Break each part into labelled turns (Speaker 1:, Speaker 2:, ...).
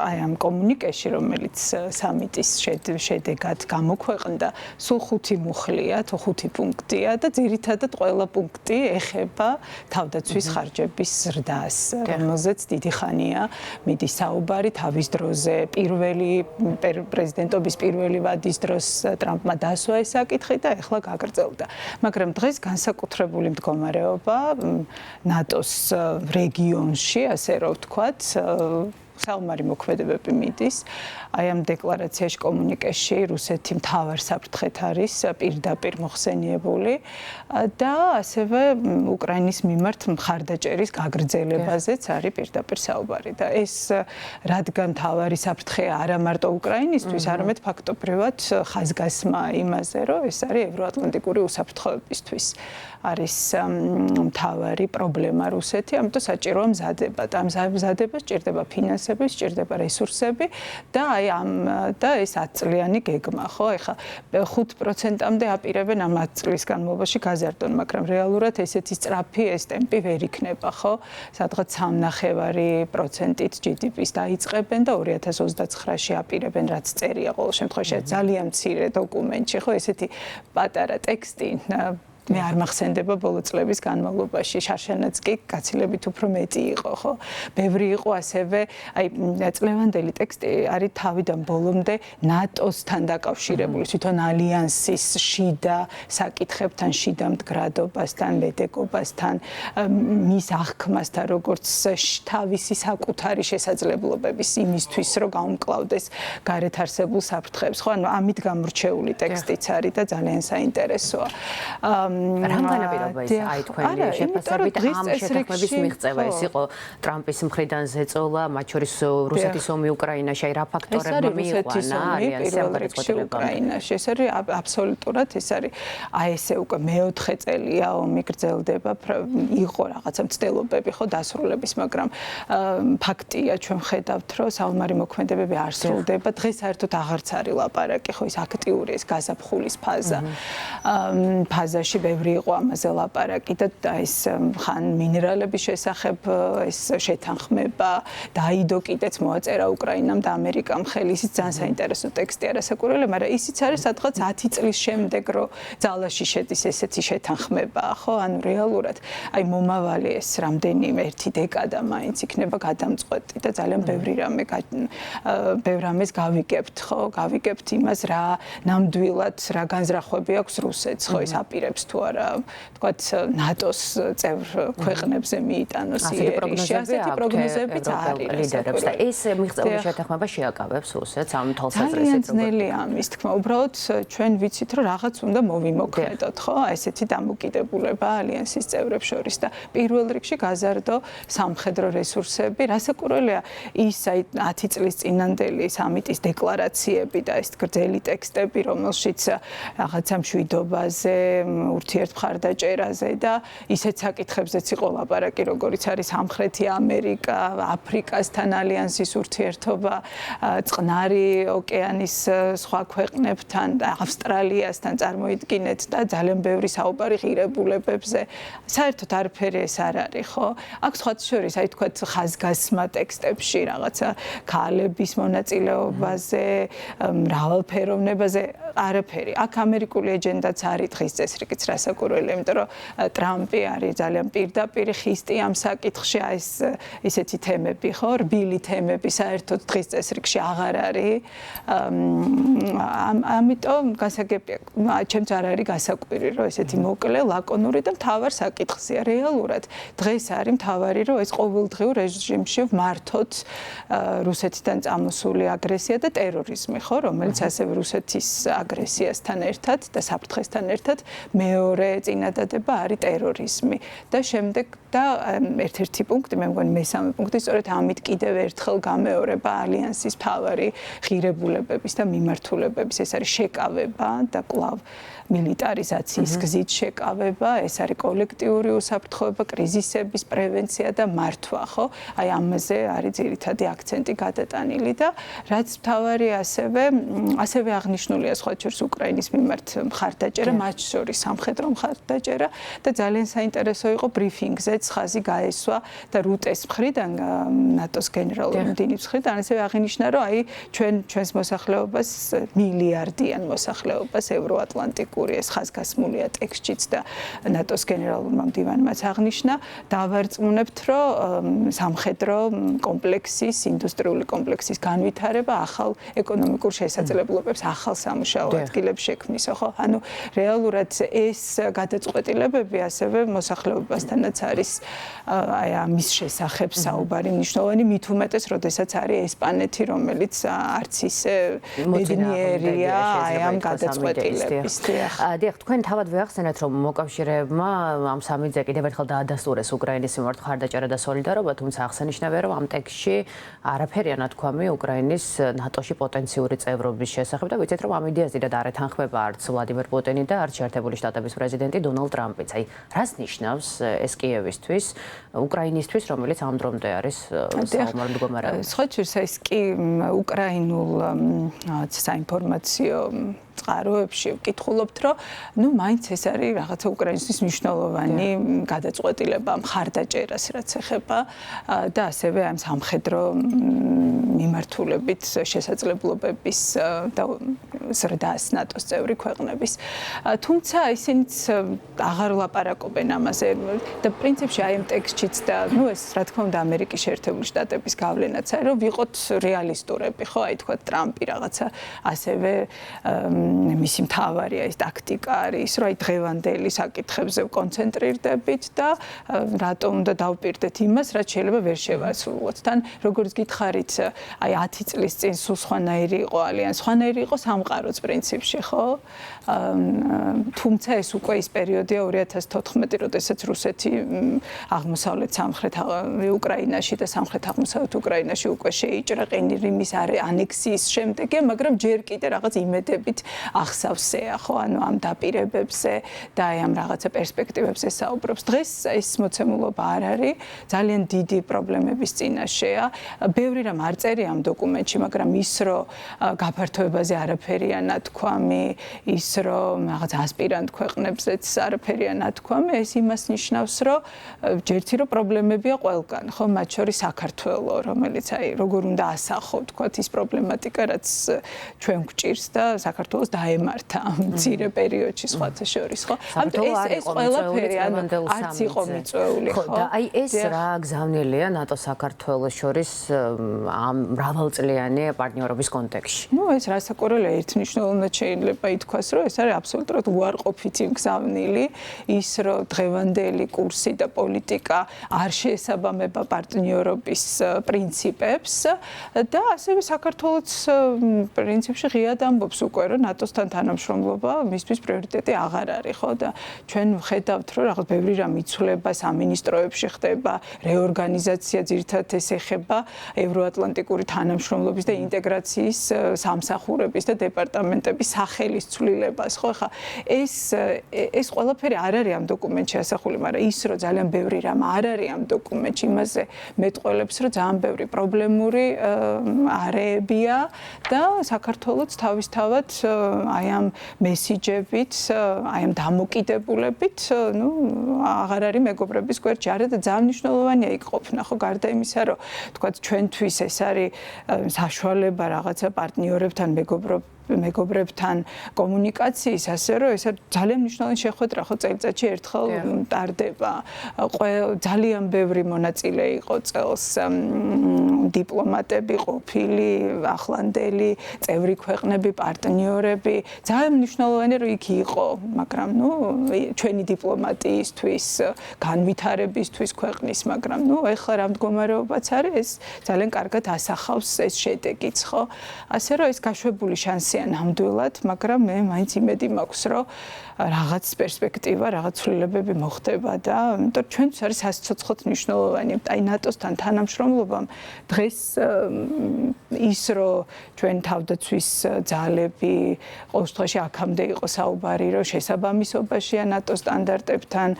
Speaker 1: აი ამ კომუნიკეში, რომელიც სამიტის შედეგად გამოქვეყნდა, სულ 5 მუხლია, თუ 5 პუნქტია და ძირითადად ყველა პუნქტი ეხება თავდაცვის ხარჯების ზრდას, რომელზეც დიდი ხანია მიდის საუბარი თავის დროზე. პირველი პრეზიდენტობის პირველი ვადის დროს ტრამპმა დასვა ეს საკითხი და ეხლა გაგრძელდა. მაგრამ დღეს განსაკუთრებული მდგომარეობა ნატოს რეგიონში, ასე რომ ვთქვათ, საომარი მოქმედებები მიდის. აი ამ დეკლარაციაში კომუნიკეში რუსეთი მთავარ საფრთხეთ არის პირდაპირ მოხსენიებული და ასევე უკრაინის მიმართ მხარდაჭერის გაგრძელებაზეც არის პირდაპირ საუბარი და ეს რადგან მთავარი საფრთხეა არა მარტო უკრაინისთვის, არამედ ფაქტობრივად ხაზგასმა იმაზე, რომ ეს არის ევროატლანტიკური უსაფრთხოებისთვის არის მთავარი პრობლემა რუსეთი, ამიტომ საჭიროა მზადება და ამ მზადებას სჭირდება ფინანსები, სჭირდება რესურსები და და ეს 10 წლიანი გეგმა, ხო? ეხლა 5%-მდე აპირებენ ამ 10 წლის განმავლობაში გაზარდონ, მაგრამ რეალურად ესეთი სწრაფი ეს ტემპი ვერ იქნება, ხო? სადღაც 3.9%-ით GDP-ს დაიწყებენ და 2029-ში აპირებენ, რაც წერია ყოველ შემთხვევაში ძალიან მცირე დოკუმენტში, ხო? ესეთი პატარა ტექსტი მე არ მახსენდება ბოლო წლების განმავლობაში, შარშანაც კი გაცილებით უფრო მეტი იყო, ხო? ბევრი იყო ასევე, აი წლევანდელი ტექსტი არის თავიდან ბოლომდე ნატოსთან დაკავშირებული, თვითონ ალიანსის შიდა საკითხებთან, შიდა მდგრადობასთან, მედეგობასთან, მის აღქმასთან, როგორც თავისი საკუთარი შესაძლებლობების იმისთვის, რომ გაუმკლავდეს გარეთ არსებულ საფრთხეებს, ხო? ანუ ამით გამორჩეული ტექსტიც არის და ძალიან საინტერესოა.
Speaker 2: რამგან პირობა ის აი თქვენი შეფასებით ამ შეთანხმების მიღწევა ეს იყო ტრამპის მხრიდან ზეწოლა, მათ შორის რუსეთის ომი უკრაინაში, აი რა ფაქტორებმა მიიყვანა ალიანსი ამ გადაწყვეტილებამ უკრაინაში. ეს არის აბსოლუტურად ეს არის აი ესე უკვე მეოთხე წელია ომი გრძელდება, იყო რაღაცა მცდელობები ხო დასრულების, მაგრამ ფაქტია ჩვენ ხედავთ, რომ საომარი მოქმედებები არ სრულდება. დღეს საერთოდ აღარც არის ლაპარაკი, ხო ის აქტიური ეს გაზაფხულის ფაზაში ბევრი იყო ამაზე ლაპარაკი და ეს ხან მინერალების შესახებ ეს შეთანხმება დაიდო კიდეც მოაწერა უკრაინამ და ამერიკამ ხელი, ისიც ძალიან საინტერესო ტექსტი არასაკურველი, მაგრამ ისიც არის სადღაც 10 წლის შემდეგ, რომ ძალაში შედის ესეთი შეთანხმება, ხო? ანუ რეალურად აი მომავალი ეს რამდენიმე ერთი დეკადა მაინც იქნება გადამწყვეტი და ძალიან ბევრი რამეს გავიგებთ, ხო? გავიგებთ იმას, რა ნამდვილად რა განზრახვები აქვს რუსეთს, ხო? ის აპირებს თუ არა, თქვათ, ნატოს წევრ ქვეყნებზე მიიტანოს იერიში, ასეთი პროგნოზებიც არის ლიდერებს და ეს მიღწეული შეთანხმება შეაკავებს რუსეთს ამ თვალსაზრისით.
Speaker 1: ძალიან ძნელია ამის თქმა. უბრალოდ ჩვენ ვიცით, რომ რაღაც უნდა მოვიმოქმედოთ, ხო? ესეთი დამოკიდებულება ალიანსის წევრებს შორის და პირველ რიგში გაზარდო სამხედრო რესურსები, რასაკურველია ის აი 10 წლის წინანდელი სამიტის დეკლარაციები და ეს გრძელი ტექსტები, რომელშიც რაღაცა მშვიდობაზე, ურთიერთმხარდაჭერაზე და ისეთ საკითხებზეც იყო ლაპარაკი, როგორიც არის სამხრეთი ამერიკა, აფრიკასთან ალიანსის ურთიერთობა, წყნარი ოკეანის სხვა ქვეყნებთან, ავსტრალიასთან წარმოიდგინეთ და ძალიან ბევრი საუბარი ღირებულებებზე. საერთოდ არაფერი ეს არ არის, ხო? აქ სხვა შორის, აი თქვათ, ხაზგასმა ტექსტებში რაღაცა ქალების მონაწილეობაზე, მრავალფეროვნებაზე არაფერი. აქ ამერიკული ეჯენდაც არის დღის წესრიგიც რასაკურველი, იმიტომ რომ ტრამპი არის ძალიან პირდაპირ ხისტი ამ საკითხში, აი ესეთი თემები, ხო? რბილი თემები საერთოდ დღის წესრიგში აღარ არის. ამიტომ გასაგებია, ჩემს არ არის გასაკვირი, რომ ესეთი მოკლე, ლაკონური და მთავარ საკითხია. რეალურად დღეს არის მთავარი, რომ ეს ყოველდღიურ რეჟიმში ვმართოთ რუსეთიდან წამოსული აგრესია და ტერორიზმი, ხო? რომელიც ასევე რუსეთის აგრესიასთან ერთად და საფრთხესთან ერთად მეორე წინადადება არის ტერორიზმი და შემდეგ და ერთ-ერთი პუნქტი, მე მგონი მესამე პუნქტი, სწორედ ამით კიდევ ერთხელ გამეორება ალიანსის მთავარი ღირებულებების და მიმართულებების, ეს არის შეკავება და კვლავ მილიტარიზაციის გზით შეკავება, ეს არის კოლექტიური უსაფრთხოება, კრიზისების პრევენცია და მართვა, ხო? აი ამაზე არის ძირითადი აქცენტი გადატანილი და რაც მთავარი ასევე აღნიშნულია სხვა შორის უკრაინის მიმართ მხარდაჭერა, მათ შორის სამხედრო მხარდაჭერა და ძალიან საინტერესო იყო ბრიფინგზეც ხაზი გაესვა და რუტეს მხრიდან ნატოს გენერალური მდივნის მხრიდან ასევე აღინიშნა, რომ აი ჩვენს მოსახლეობას მილიარდიან მოსახლეობას ევროატლანტიკური ეს ხაზგასმულია ტექსტშიც და ნატოს გენერალურმა მდივანმაც აღნიშნა, დავარწმუნებთ, რომ სამხედრო კომპლექსის, ინდუსტრიული კომპლექსის განვითარება ახალ ეკონომიკურ შესაძლებლობებს, ახალ სამუშაო ადგილებს შექმნის, ხო? ანუ რეალურად ეს გადაწყვეტილებები ასევე მოსახლეობასთანაც არის აი ამის შესახებ საუბარი მნიშვნელოვანი, მით უმეტეს, როდესაც არის ესპანეთი, რომელიც არც ისე ბედნიერია აი ამ გადაწყვეტილების.
Speaker 3: დიახ, თქვენ თავად ვეახსენეთ, რომ მოკავშირეებმა ამ სამიძე კიდევ ერთხელ დაადასტურეს უკრაინის მიმართ მხარდაჭერა და სოლიდარობა, თუმცა აღსანიშნავია, რომ ამ ტექსტში არაფერია ნათქვამი უკრაინის ნატოში პოტენციური წევრობის შესახებ და ვიცით, რომ ამ იდეას დიდად არ ეთანხმება არც ვლადიმერ პუტინი და არც შეერთებული შტატების პრეზიდენტი დონალდ ტრამპიც. აი, რას ნიშნავს ეს კიევისთვის, უკრაინისთვის, რომელიც ამ დრომდე არის საომარ მდგომარეობაში?
Speaker 1: სხვა შორის ეს კი უკრაინულ საინფორმაციო წყაროებში ვკითხულობთ, რომ მაინც ეს არის რაღაცა უკრაინისთვის მნიშვნელოვანი გადაწყვეტილება მხარდაჭერას, რაც ეხება და ასევე ამ სამხედრო მიმართულებით შესაძლებლობების და ზრდას ნატოს წევრი ქვეყნების. თუმცა ისინიც აღარ ლაპარაკობენ ამაზე და პრინციპში აი ამ ტექსტშიც და ეს რა თქმა უნდა ამერიკის შეერთებული შტატების გავლენაც არის, რომ ვიყოთ რეალისტურები, ხო, აი თქვა ტრამპი რაღაცა ასევე მისი მთავარი ეს ტაქტიკა არის, რომ აი დღევანდელი საკითხებზე ვკონცენტრირდებით და რატომ უნდა დავპირდეთ იმას, რაც შეიძლება ვერ შევასრულოთ. თან როგორც გითხარით, აი 10 წლის წინ სულ სხვანაირი იყო ალიანსი, სხვანაირი იყო სამყაროც პრინციპში, ხო? თუმცა ეს უკვე ის პერიოდია 2014, როდესაც რუსეთი აღმოსავლეთ სამხრეთ უკრაინაში და სამხრეთ აღმოსავლეთ უკრაინაში უკვე შეიჭრა ყინირიმის ანექსიის შემდეგია, მაგრამ ჯერ კიდე რაღაც იმედებით ახსავსეა, ხო, ანუ ამ დაპირებებზე და აი ამ რაღაცა პერსპექტივებზე საუბრობს. დღეს ეს მოცემულობა არ არის, ძალიან დიდი პრობლემების წინაშეა. ბევრი რამ არ წერია ამ დოკუმენტში, მაგრამ ის, რომ გაფართოებაზე არაფერია ნათქვამი, ის, რომ რაღაც ასპირანტ ქვეყნებზეც არაფერია ნათქვამი, ეს იმას ნიშნავს, რომ ჯერთი რომ პრობლემებია ყველგან, ხო, მათ შორის საქართველო, რომელიც აი როგორ უნდა ასახო, თქვათ, ის პრობლემატიკა, რაც ჩვენ გვჭირს და საქართველოს დაემართა ამ მცირე პერიოდში სხვათა შორის, ხო? ეს ყველაფერი არც იყო მიწვეული, ხო?
Speaker 3: და აი ეს რა გზავნილია ნატო-საქართველოს შორის ამ მრავალწლიანი პარტნიორობის კონტექსტში?
Speaker 1: ეს რასაკვირველია, ერთნიშნულოვნად შეიძლება ითქვას, რომ ეს არის აბსოლუტურად უარყოფითი მგზავნილი, ის რომ დღევანდელი კურსი და პოლიტიკა არ შეესაბამება პარტნიორობის პრინციპებს და ასევე საქართველოს პრინციპში ღიად ამბობს უკვე, რომ ნატოსთან თანამშრომლობა მისთვის პრიორიტეტი აღარ არის, ხო? და ჩვენ ვხედავთ, რომ რაღაც ბევრი რამ იცვლება, სამინისტროებში ხდება, რეორგანიზაცია ძირითადად ეს ეხება ევროატლანტიკური თანამშრომლობის და ინტეგრაციის სამსახურების და დეპარტამენტების სახელის ცვლილებას, ხო? ხა ეს ყველაფერი არ არის ამ დოკუმენტში ასახული, მაგრამ ის რომ ძალიან ბევრი რამ არ არის ამ დოკუმენტში, იმაზე მეტყველებს, რომ ძალიან ბევრი პრობლემური არეებია და საქართველოს თავისთავად აი ამ მესიჯებით, აი ამ დამოკიდებულებით, აღარ არის მეგობრების გვერდში, არა და ძალიან მნიშვნელოვანია იქ ყოფნა, ხო, გარდა იმისა, რომ თქვა ჩვენთვის ეს არის საშუალება რაღაცა პარტნიორებთან მეგობრებთან კომუნიკაციის, ასე რომ ეს ძალიან მნიშვნელოვანი შეხვედრა, ხო, წელიწადში ერთხელ ტარდება. ძალიან ბევრი მონაწილე იყო წელს დიპლომატები, ყოფილი, ახლანდელი, წევრი ქვეყნები, პარტნიორები. ძალიან მნიშვნელოვანია, რომ იქ იყო, მაგრამ ჩვენი დიპლომატიისთვის, განვითარებისთვის ქვეყნის, მაგრამ ეხლა რა მდგომარეობაც არის, ეს ძალიან კარგად ასახავს ეს შედეგიც, ხო? ასე რომ ეს გაშვებული შანსია ნამდვილად, მაგრამ მე მაინც იმედი მაქვს, რომ რაღაც პერსპექტივა, რაღაც ცვლილებები მოხდება და იმიტომ ჩვენთვის არის სასიცოცხლოდ მნიშვნელოვანი. აი ნატოსთან თანამშრომლობამ დღეს ის რომ ჩვენ თავდაცვის ძალები ყოველ შემთხვევაში აქამდე იყო საუბარი რომ შესაბამისობაშია ნატო სტანდარტებთან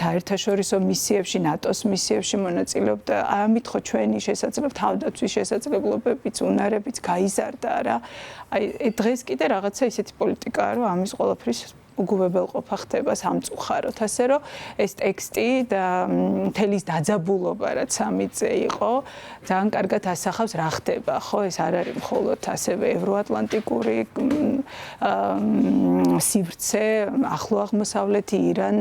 Speaker 1: საერთაშორისო მისიებში ნატოს მისიებში მონაწილეობდა ამით ხო ჩვენი შესაძლებლობა თავდაცვის შესაძლებლობებიც უნარებიც გაიზარდა რა აი დღეს კიდე რაღაცა ისეთი პოლიტიკაა რომ ამის ყველაფრის უგუვებელყოფა ხდება სამწუხაროდ ასე რომ ეს ტექსტი და მთელის დაძაბულობა რაც ამიზე იყო ძალიან კარგად ასახავს რა ხდება ხო ეს არ არის მხოლოდ ასევე ევროატლანტიკური სივრცე ახლო აღმოსავლეთი ირან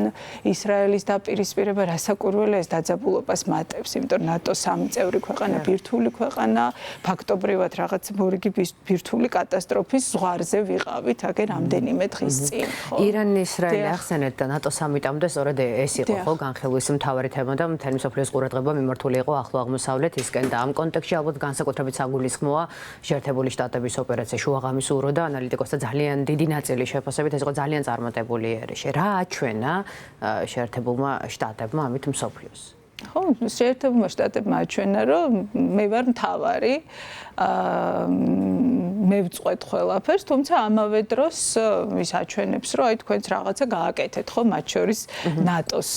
Speaker 1: ისრაელის დაპირისპირება რასაკურველია ეს დაძაბულობას მატებს იმიტომ ნატო სამი წევრი ქვეყანა ბირთვული ქვეყანა ფაქტობრივად რაღაც მორიგი ბირთვული კატასტროფის ზღვარზე ვიყავით აგერ რამდენიმე დღის წინ ხო
Speaker 3: ირან-ისრაელი ახსენეთ და ნატო სამიტამდე სწორედ ეს იყო ხო განხილვის მთავარი თემა და მთელი მსოფლიოს ყურადღება მიმართული იყო ახლო აღმოსავლეთისკენ და ამ კონტექსტში ალბათ განსაკუთრებით საგულისხმოა შეერთებული შტატების ოპერაცია შუაღამის ურო და ანალიტიკოსთა ძალიან დიდი ნაწილი შეფასებით ეს იყო ძალიან წარმატებული იერიში. რა აჩვენა შეერთებულმა შტატებმა ამით მსოფლიოს?
Speaker 1: ხო, შეერთებულმა შტატებმა აჩვენა რომ მე ვარ მთავარი მე ვწყვეტ ყველაფერს, თუმცა ამავე დროს ის აჩვენებს, რომ აი თქვენც რაღაცა გააკეთეთ, ხო, მათ შორის ნატოს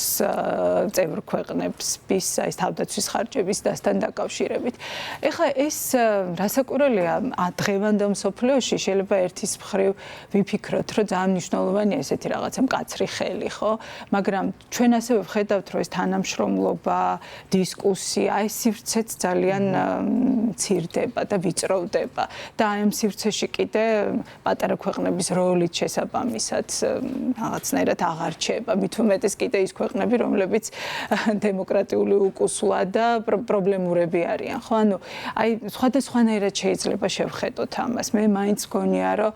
Speaker 1: წევრ ქვეყნების აი თავდაცვის ხარჯების დასთან დაკავშირებით. ეხლა ეს რასაკურველია დღევანდელ მსოფლიოში შეიძლება ერთის მხრივ ვიფიქროთ, რომ ძალიან მნიშვნელოვანია ესეთი რაღაცა მკაცრი ხელი, ხო? მაგრამ ჩვენ ასევე ვხედავთ, რომ ეს თანამშრომლობა, დისკუსია, აი სივრცეც ძალიან მცირდება და ვიწროვდება და აი ამ სივრცეში კიდე პატარა ქვეყნების როლით შესაბამისად რაღაცნაირად აღარ რჩება. მით უმეტეს კიდე ის ქვეყნები, რომლებიც დემოკრატიული უკუსლა და პრობლემურები არიან, ხო? ანუ აი სხვადასხვანაირად შეიძლება შევხედოთ ამას. მე მაინც მგონია, რომ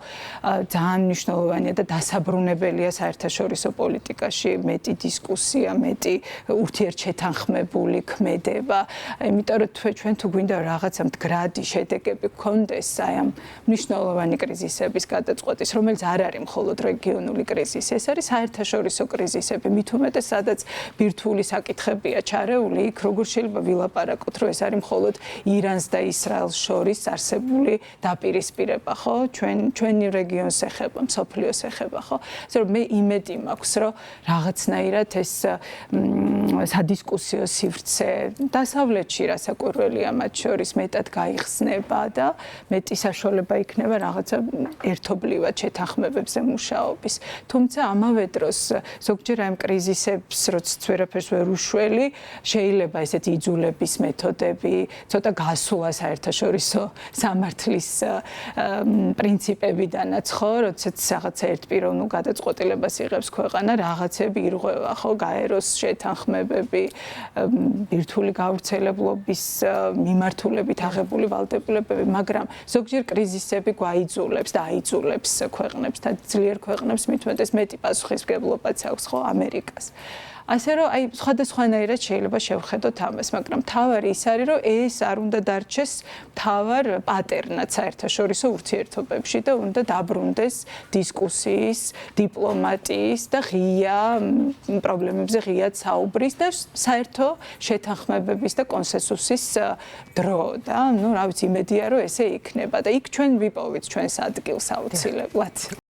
Speaker 1: ძალიან მნიშვნელოვანია და დასაბრუნებელია საერთაშორისო პოლიტიკაში მეტი დისკუსია, მეტი ურთიერთშეთანხმებული ქმედება. იმიტომ რომ ჩვენ თუ გვინდა რაღაცა მდგრადი შედეგები გქონდეს აი ამ მნიშვნელოვანი კრიზისების გადაწყვეტის, რომელიც არ არის მხოლოდ რეგიონული კრიზისი, ეს არის საერთაშორისო კრიზისები, მით უმეტეს სადაც ბირთვული საკითხებია ჩარეული, იქ როგორ შეიძლება ვილაპარაკოთ, რომ ეს არის მხოლოდ ირანს და ისრაელს შორის არსებული დაპირისპირება, ხო? ჩვენი რეგიონს ეხება, მსოფლიოს ეხება, ხო? ასე რომ მე იმედი მაქვს, რომ რაღაცნაირად ეს სადისკუსიო სივრცე დასავლეთში რასაკურველია მათ შორის მეტად გაიხსნება და მეტი საშუალება იქნება რაღაცა ერთობლივად შეთანხმებებზე მუშაობის. თუმცა ამავე დროს ზოგჯერ ამ კრიზისებს, როცა ვერაფერს ვერ უშველი, შეიძლება ესეთი იძულების მეთოდები, ცოტა გასულა საერთაშორისო სამართლის პრინციპებიდანაც, ხო, როდესაც რაღაცა ერთპიროვნულ გადაწყვეტილებას იღებს ქვეყანა, რაღაცები ირღვევა, ხო, გაეროს შეთანხმებები, ბირთვული გავრცელებლობის მიმართულებით აღებული ვალდებულებები, მაგრამ ზოგჯერ კრიზისები გვაიძულებს და აიძულებს ქვეყნებს და ძლიერ ქვეყნებს მით უმეტეს მეტი პასუხისმგებლობაც აქვს ხო ამერიკას. ასე რომ აი სხვადასხვანაირად შეიძლება შევხედოთ ამას, მაგრამ თავარი ის არის, რომ ეს არ უნდა დარჩეს თავარ პატერნად საერთაშორისო ურთიერთობებში და უნდა დაბრუნდეს დისკუსიის, დიპლომატიის და ღია პრობლემებზე ღიად საუბრის და საერთო შეთანხმებების და კონსენსუსის დრო და ნუ რა ვიცი იმედია რომ ესე იქნება და იქ ჩვენ ვიპოვით ჩვენს ადგილს აუცილებლად.